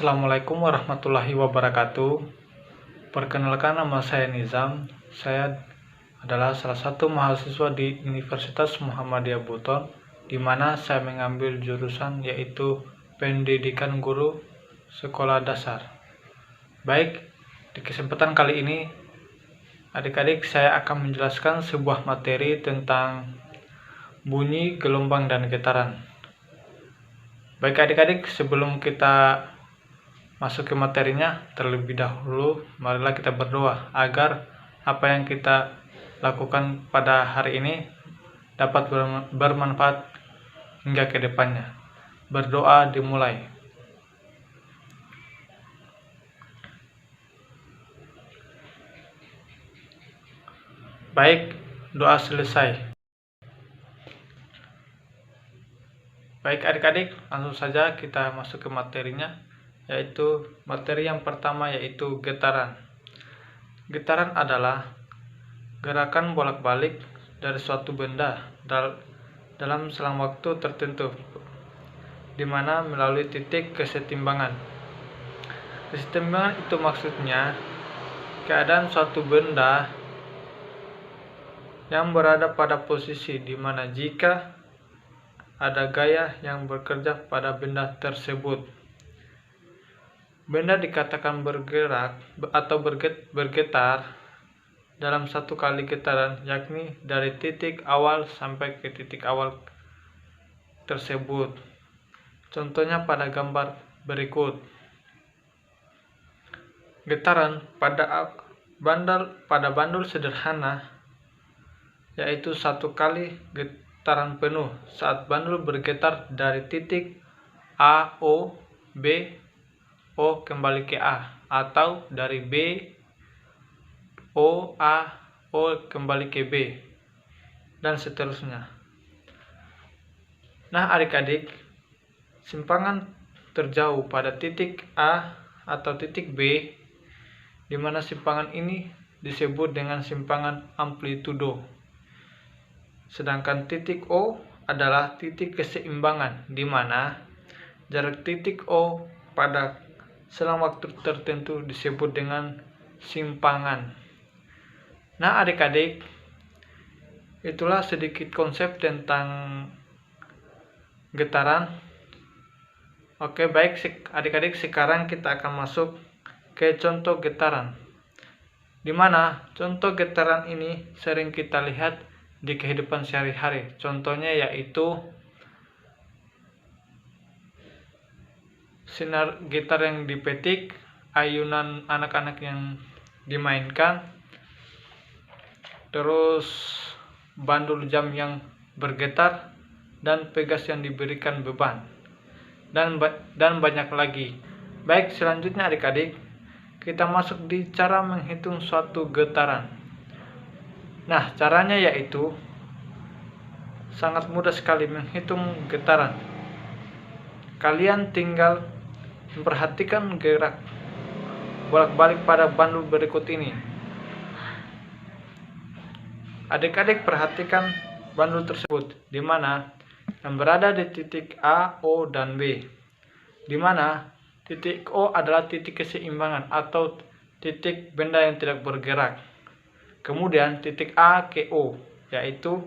Assalamualaikum warahmatullahi wabarakatuh. Perkenalkan, nama saya Nizam. Saya adalah salah satu mahasiswa di Universitas Muhammadiyah Buton, di mana saya mengambil jurusan yaitu Pendidikan Guru Sekolah Dasar. Baik, di kesempatan kali ini adik-adik saya akan menjelaskan sebuah materi tentang bunyi, gelombang, dan getaran. Baik adik-adik, sebelum kita masuk ke materinya, terlebih dahulu marilah kita berdoa agar apa yang kita lakukan pada hari ini dapat bermanfaat hingga ke depannya. Berdoa dimulai. Baik, doa selesai. Baik adik-adik, langsung saja kita masuk ke materinya, yaitu materi yang pertama yaitu getaran. Getaran adalah gerakan bolak-balik dari suatu benda dalam selang waktu tertentu, di mana melalui titik kesetimbangan. Kesetimbangan itu maksudnya keadaan suatu benda yang berada pada posisi di mana jika ada gaya yang bekerja pada benda tersebut, benda dikatakan bergerak atau bergetar dalam satu kali getaran, yakni dari titik awal sampai ke titik awal tersebut. Contohnya pada gambar berikut. Getaran pada bandul sederhana yaitu satu kali getaran penuh saat bandul bergetar dari titik A, O, B, O kembali ke A, atau dari B, O, A, O kembali ke B, dan seterusnya. Nah adik-adik, simpangan terjauh pada titik A atau titik B, di mana simpangan ini disebut dengan simpangan amplitudo. Sedangkan titik O adalah titik keseimbangan, di mana jarak titik O pada selang waktu tertentu disebut dengan simpangan. Nah adik-adik, itulah sedikit konsep tentang getaran. Oke, baik adik-adik, sekarang kita akan masuk ke contoh getaran, di mana contoh getaran ini sering kita lihat di kehidupan sehari-hari. Contohnya yaitu sinar gitar yang dipetik, ayunan anak-anak yang dimainkan, terus bandul jam yang bergetar, dan pegas yang diberikan beban, dan banyak lagi. Baik, selanjutnya adik-adik, kita masuk di cara menghitung suatu getaran. Nah, caranya yaitu sangat mudah sekali menghitung getaran. Kalian tinggal memperhatikan gerak bolak-balik pada bandul berikut ini. Adik-adik perhatikan bandul tersebut, di mana yang berada di titik A, O, dan B, di mana titik O adalah titik keseimbangan atau titik benda yang tidak bergerak. Kemudian titik A ke O yaitu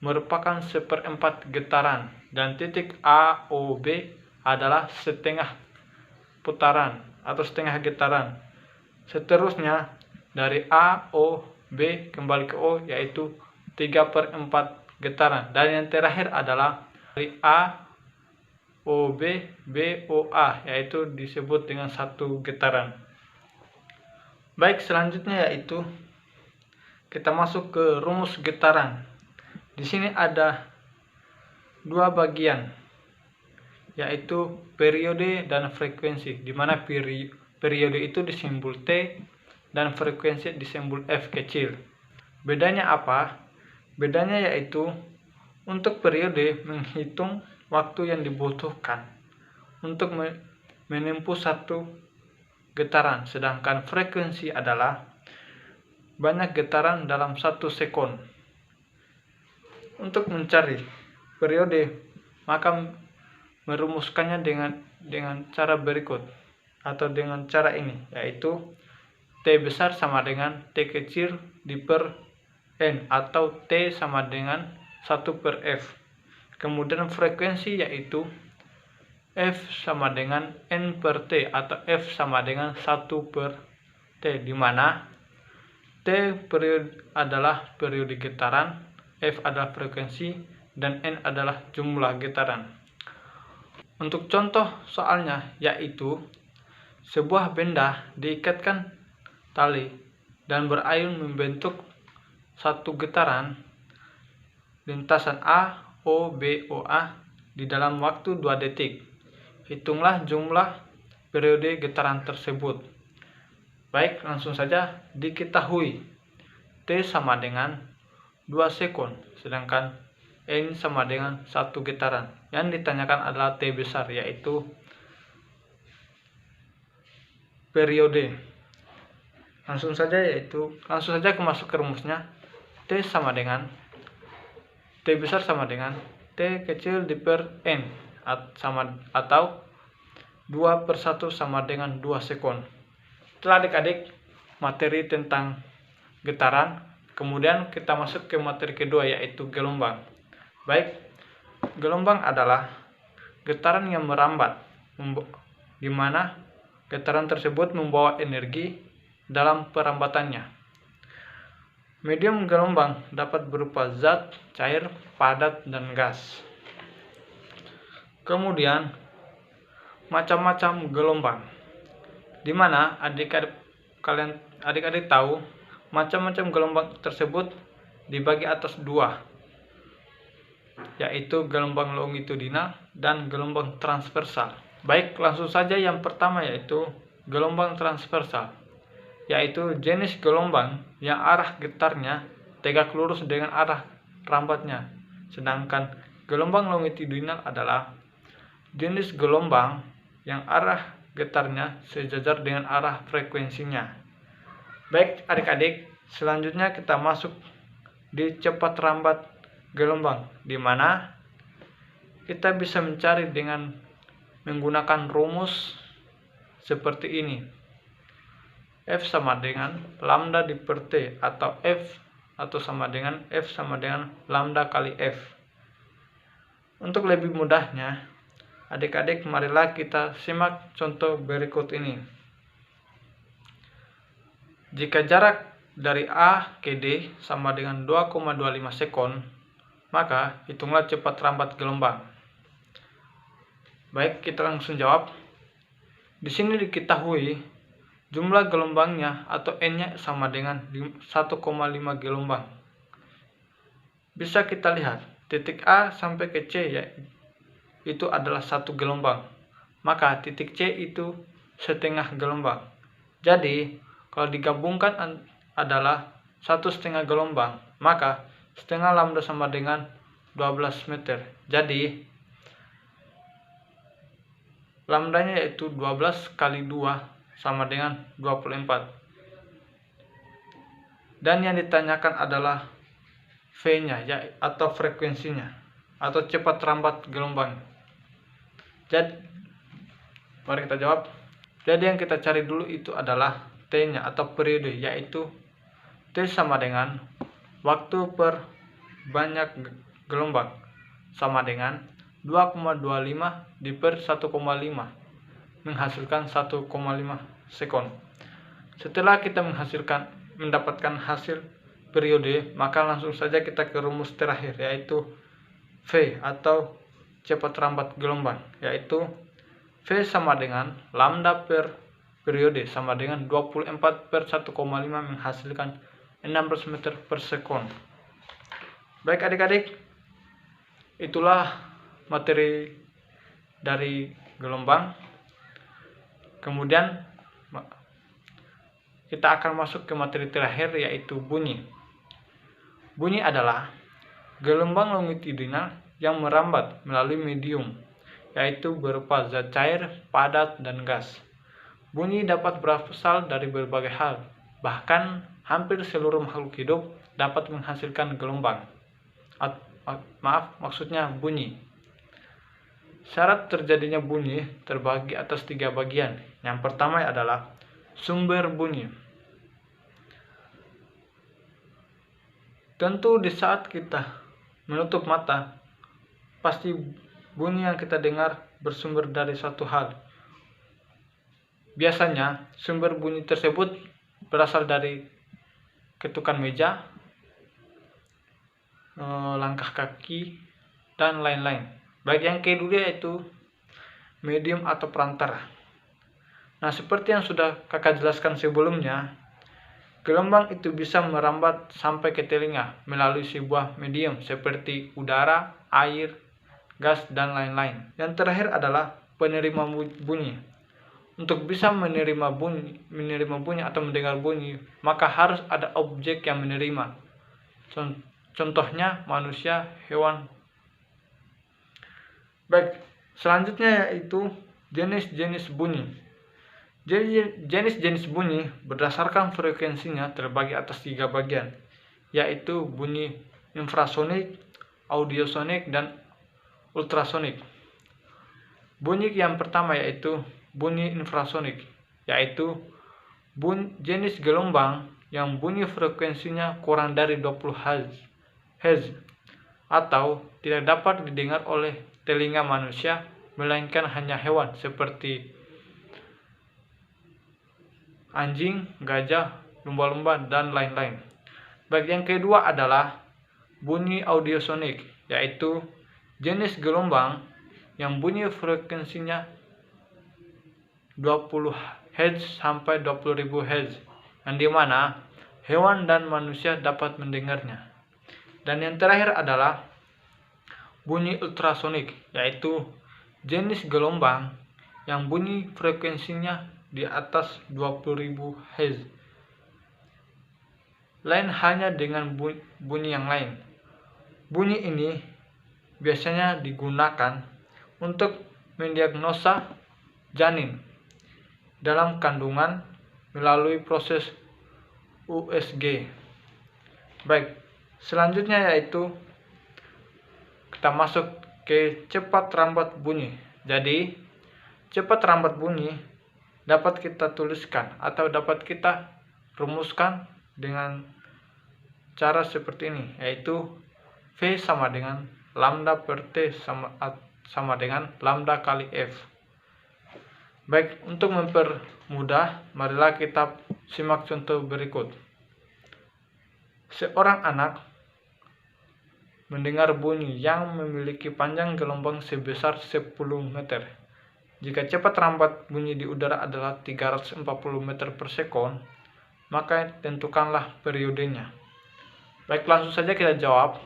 merupakan seperempat getaran, dan titik A, O, B adalah setengah putaran atau setengah getaran. Seterusnya dari A, O, B kembali ke O yaitu 3/4 getaran, dan yang terakhir adalah dari A, O, B, B, O, A yaitu disebut dengan satu getaran. Baik, selanjutnya yaitu kita masuk ke rumus getaran. Di sini ada dua bagian, yaitu periode dan frekuensi, di mana periode itu disimbol T dan frekuensi disimbol F kecil. Bedanya apa? Bedanya yaitu untuk periode menghitung waktu yang dibutuhkan untuk menempuh satu getaran, sedangkan frekuensi adalah banyak getaran dalam 1 sekon. Untuk mencari periode, maka merumuskannya dengan cara berikut. atau dengan cara ini, yaitu T besar sama dengan T kecil di per N atau T sama dengan 1 per F. Kemudian frekuensi yaitu F sama dengan N per T atau F sama dengan 1 per T, di mana T adalah periode getaran, F adalah frekuensi, dan N adalah jumlah getaran. Untuk contoh soalnya yaitu sebuah benda diikatkan tali dan berayun membentuk satu getaran lintasan A, O, B, O, A di dalam waktu 2 detik. Hitunglah jumlah periode getaran tersebut. Baik, langsung saja diketahui T sama dengan 2 sekon, sedangkan N sama dengan 1 getaran. Yang ditanyakan adalah T besar, yaitu periode. Langsung saja masuk ke rumusnya. T besar sama dengan T kecil di per N atau 2 per 1 sama dengan 2 sekon. Setelah adik-adik materi tentang getaran, kemudian kita masuk ke materi kedua, yaitu gelombang. Baik, gelombang adalah getaran yang merambat, di mana getaran tersebut membawa energi dalam perambatannya. Medium gelombang dapat berupa zat, cair, padat, dan gas. Kemudian macam-macam gelombang, di mana adik-adik tahu macam-macam gelombang tersebut dibagi atas dua, yaitu gelombang longitudinal dan gelombang transversal. Baik, langsung saja yang pertama yaitu gelombang transversal, yaitu jenis gelombang yang arah getarnya tegak lurus dengan arah rambatnya. Sedangkan gelombang longitudinal adalah jenis gelombang yang arah getarnya sejajar dengan arah frekuensinya. Baik adik-adik, selanjutnya kita masuk di cepat rambat gelombang, di mana kita bisa mencari dengan menggunakan rumus seperti ini. F sama dengan lambda di per T atau F sama dengan lambda kali F. Untuk lebih mudahnya, adik-adik marilah kita simak contoh berikut ini. Jika jarak dari A ke D sama dengan 2,25 sekon, maka hitunglah cepat rambat gelombang. Baik, kita langsung jawab. Di sini diketahui jumlah gelombangnya atau N-nya sama dengan 1,5 gelombang. Bisa kita lihat, titik A sampai ke C itu adalah 1 gelombang. Maka titik C itu setengah gelombang. Jadi, kalau digabungkan adalah 1,5 gelombang, maka setengah lambda sama dengan 12 meter. Jadi, lambdanya yaitu 12 kali 2 sama dengan 24. Dan yang ditanyakan adalah V-nya atau frekuensinya atau cepat rambat gelombang. Jadi, mari kita jawab. Jadi yang kita cari dulu itu adalah T-nya atau periode, yaitu T sama dengan waktu per banyak gelombang sama dengan 2,25 di per 1,5 menghasilkan 1,5 sekon. Setelah kita mendapatkan hasil periode, maka langsung saja kita ke rumus terakhir, yaitu V atau cepat rambat gelombang, yaitu V sama dengan lambda per periode sama dengan 24 per 1,5 menghasilkan 16 meter per sekon. Baik adik-adik, itulah materi dari gelombang. Kemudian kita akan masuk ke materi terakhir, yaitu bunyi. Bunyi adalah gelombang longitudinal yang merambat melalui medium, yaitu berupa zat cair, padat, dan gas. Bunyi dapat berasal dari berbagai hal, bahkan hampir seluruh makhluk hidup dapat menghasilkan gelombang. Maksudnya bunyi. Syarat terjadinya bunyi terbagi atas 3 bagian. Yang pertama adalah sumber bunyi. Tentu di saat kita menutup mata, pasti bunyi yang kita dengar bersumber dari suatu hal. Biasanya sumber bunyi tersebut berasal dari ketukan meja, langkah kaki, dan lain-lain. Baik yang kedua yaitu medium atau perantara. Nah, seperti yang sudah kakak jelaskan sebelumnya, gelombang itu bisa merambat sampai ke telinga melalui sebuah medium seperti udara, air, gas, dan lain-lain. Yang terakhir adalah penerima bunyi. Untuk bisa menerima bunyi atau mendengar bunyi, maka harus ada objek yang menerima. Contohnya manusia, hewan. Baik, selanjutnya yaitu jenis-jenis bunyi. Jadi jenis-jenis bunyi berdasarkan frekuensinya terbagi atas 3 bagian, yaitu bunyi infrasonik, audiosonik, dan ultrasonik. Bunyi yang pertama yaitu bunyi infrasonik, yaitu jenis gelombang yang bunyi frekuensinya kurang dari 20 Hz atau tidak dapat didengar oleh telinga manusia, melainkan hanya hewan seperti anjing, gajah, lumba-lumba, dan lain-lain. Baik yang kedua adalah bunyi audiosonik, yaitu jenis gelombang yang bunyi frekuensinya 20 Hz sampai 20.000 Hz, yang dimana hewan dan manusia dapat mendengarnya. Dan yang terakhir adalah bunyi ultrasonik, yaitu jenis gelombang yang bunyi frekuensinya di atas 20.000 Hz. Lain halnya dengan bunyi yang lain. Bunyi ini biasanya digunakan untuk mendiagnosa janin dalam kandungan melalui proses USG. Baik, selanjutnya yaitu kita masuk ke cepat rambat bunyi. Jadi, cepat rambat bunyi dapat kita tuliskan atau dapat kita rumuskan dengan cara seperti ini, yaitu V sama dengan lambda per T sama dengan lambda kali F. Baik, untuk mempermudah, marilah kita simak contoh berikut. Seorang anak mendengar bunyi yang memiliki panjang gelombang sebesar 10 meter. Jika cepat rambat bunyi di udara adalah 340 meter per sekon, maka tentukanlah periodenya. Baik, langsung saja kita jawab.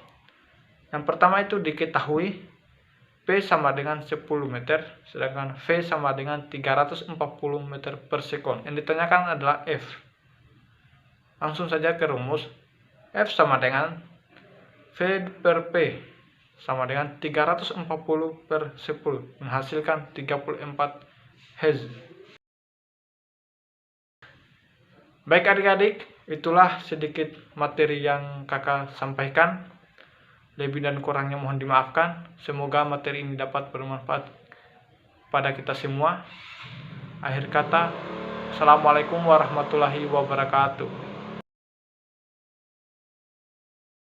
Yang pertama itu diketahui P sama dengan 10 meter, sedangkan V sama dengan 340 meter per sekon. Yang ditanyakan adalah F. Langsung saja ke rumus. F sama dengan V per P sama dengan 340 per 10, menghasilkan 34 Hz. Baik adik-adik, itulah sedikit materi yang kakak sampaikan. Lebih dan kurangnya mohon dimaafkan. Semoga materi ini dapat bermanfaat pada kita semua. Akhir kata, Assalamualaikum warahmatullahi wabarakatuh.